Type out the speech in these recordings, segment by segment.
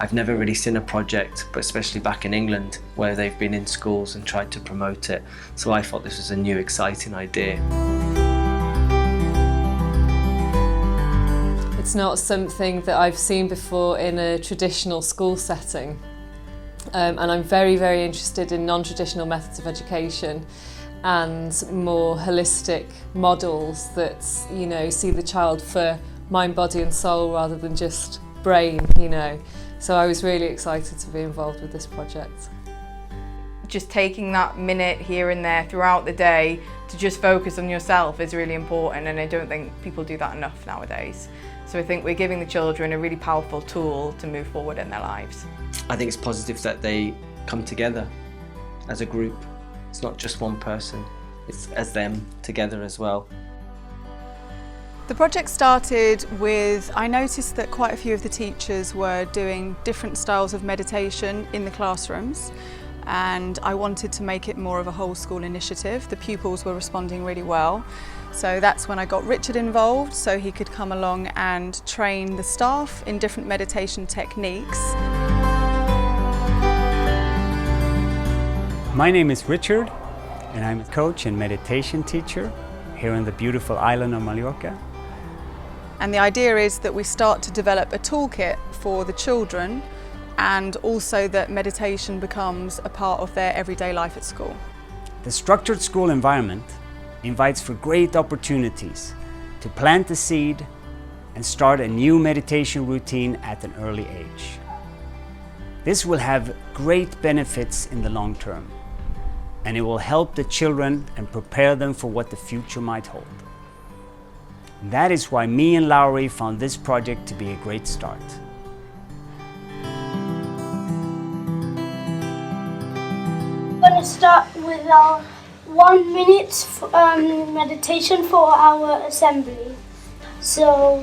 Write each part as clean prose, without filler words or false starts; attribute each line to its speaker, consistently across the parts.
Speaker 1: I've never really seen a project, but especially back in England, where they've been in schools and tried to promote it. So I thought this was a new, exciting idea.
Speaker 2: It's not something that I've seen before in a traditional school setting. And I'm very, very interested in non-traditional methods of education and more holistic models that, you know, see the child for mind, body and soul rather than just brain, you know. So I was really excited to be involved with this project.
Speaker 3: Just taking that minute here and there throughout the day to just focus on yourself is really important, and I don't think people do that enough nowadays. So I think we're giving the children a really powerful tool to move forward in their lives.
Speaker 1: I think it's positive that they come together as a group. It's not just one person, it's as them together as well.
Speaker 4: The project started with, I noticed that quite a few of the teachers were doing different styles of meditation in the classrooms, and I wanted to make it more of a whole school initiative. The pupils were responding really well. So that's when I got Richard involved so he could come along and train the staff in different meditation techniques.
Speaker 5: My name is Richard and I'm a coach and meditation teacher here on the beautiful island of Mallorca.
Speaker 4: And the idea is that we start to develop a toolkit for the children, and also that meditation becomes a part of their everyday life at school.
Speaker 5: The structured school environment invites for great opportunities to plant the seed and start a new meditation routine at an early age. This will have great benefits in the long term, and it will help the children and prepare them for what the future might hold. That is why me and Lowry found this project to be a great start.
Speaker 6: I'm going to start with our 1 minute meditation for our assembly. So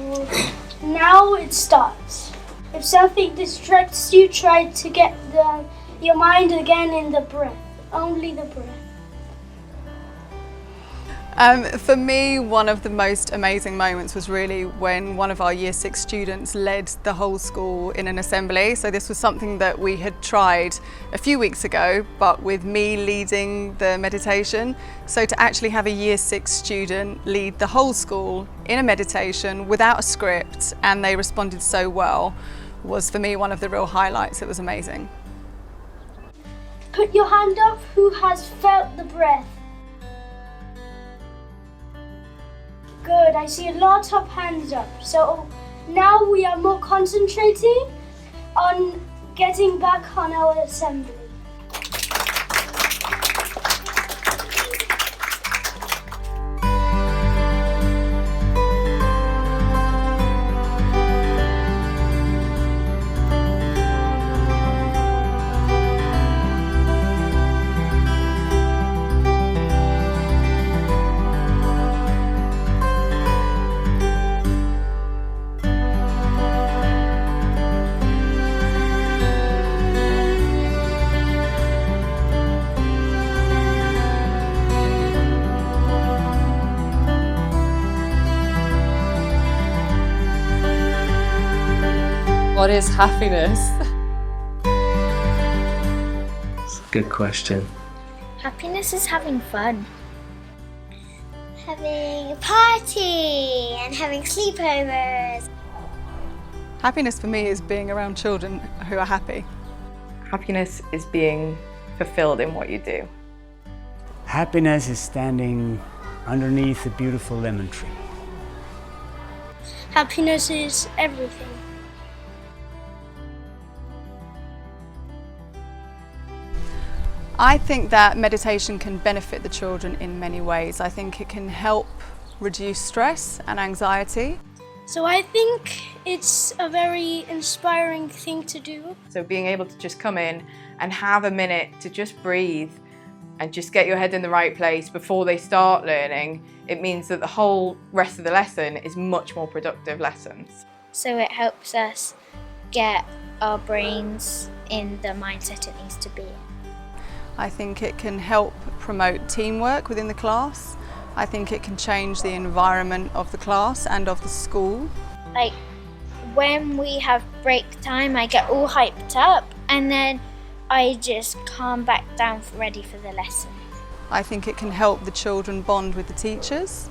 Speaker 6: now it starts. If something distracts you, try to get your mind again in the breath, only the breath.
Speaker 4: For me, one of the most amazing moments was really when one of our Year 6 students led the whole school in an assembly. So this was something that we had tried a few weeks ago, but with me leading the meditation. So to actually have a Year 6 student lead the whole school in a meditation without a script, and they responded so well, was for me one of the real highlights. It was amazing.
Speaker 6: Put your hand up who has felt the breath. Good, I see a lot of hands up. So now we are more concentrating on getting back on our assembly.
Speaker 2: What is happiness?
Speaker 1: It's a good question.
Speaker 7: Happiness is having fun. Having a party and having sleepovers.
Speaker 4: Happiness for me is being around children who are happy.
Speaker 3: Happiness is being fulfilled in what you do.
Speaker 5: Happiness is standing underneath a beautiful lemon tree.
Speaker 6: Happiness is everything.
Speaker 4: I think that meditation can benefit the children in many ways. I think it can help reduce stress and anxiety.
Speaker 6: So I think it's a very inspiring thing to do.
Speaker 3: So being able to just come in and have a minute to just breathe and just get your head in the right place before they start learning, it means that the whole rest of the lesson is much more productive lessons.
Speaker 7: So it helps us get our brains in the mindset it needs to be in.
Speaker 4: I think it can help promote teamwork within the class. I think it can change the environment of the class and of the school.
Speaker 7: Like when we have break time, I get all hyped up and then I just calm back down ready for the lesson.
Speaker 4: I think it can help the children bond with the teachers.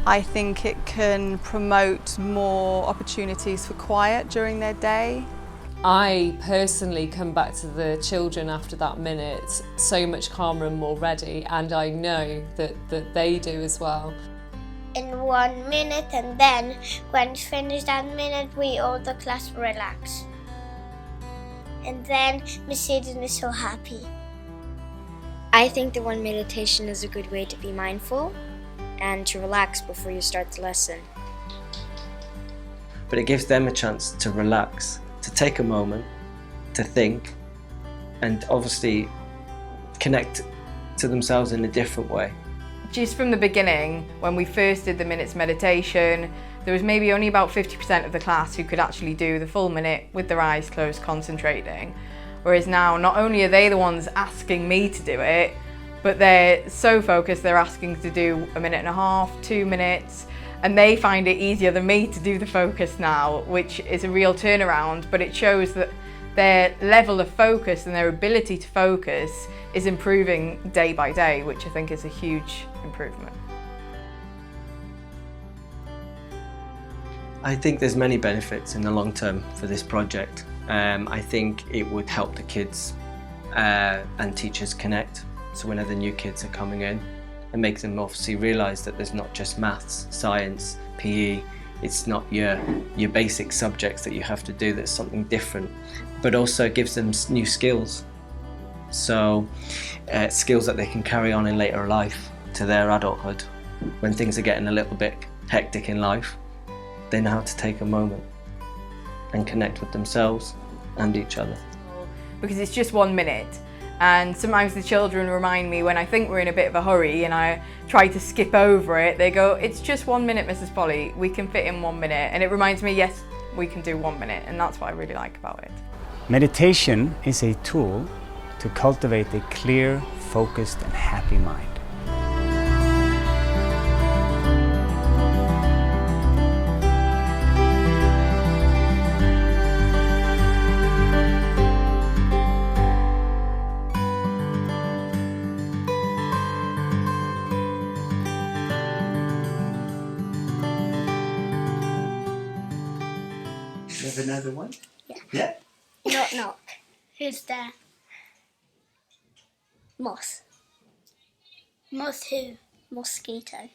Speaker 4: I think it can promote more opportunities for quiet during their day.
Speaker 2: I personally come back to the children after that minute so much calmer and more ready, and I know that they do as well.
Speaker 8: In 1 minute, and then when it's finished that minute, we all the class relax. And then Miss Eden is so happy.
Speaker 9: I think the one meditation is a good way to be mindful and to relax before you start the lesson.
Speaker 1: But it gives them a chance to relax, to take a moment, to think, and obviously connect to themselves in a different way.
Speaker 3: Just from the beginning, when we first did the minutes meditation, there was maybe only about 50% of the class who could actually do the full minute with their eyes closed, concentrating. Whereas now, not only are they the ones asking me to do it, but they're so focused, they're asking to do 1.5 minutes, 2 minutes, and they find it easier than me to do the focus now, which is a real turnaround, but it shows that their level of focus and their ability to focus is improving day by day, which I think is a huge improvement.
Speaker 1: I think there's many benefits in the long term for this project. I think it would help the kids and teachers connect. So whenever new kids are coming in, it makes them obviously realise that there's not just maths, science, PE, it's not your basic subjects that you have to do, there's something different, but also gives them new skills. So skills that they can carry on in later life to their adulthood. When things are getting a little bit hectic in life, they know how to take a moment and connect with themselves and each other.
Speaker 3: Because it's just 1 minute. And sometimes the children remind me when I think we're in a bit of a hurry and I try to skip over it, they go, "It's just 1 minute, Mrs. Polly, we can fit in 1 minute." And it reminds me, yes, we can do 1 minute, and that's what I really like about it.
Speaker 5: Meditation is a tool to cultivate a clear, focused, and happy mind. You have another one?
Speaker 8: Yeah. Knock knock. Who's there? Moss. Moss who? Mosquito.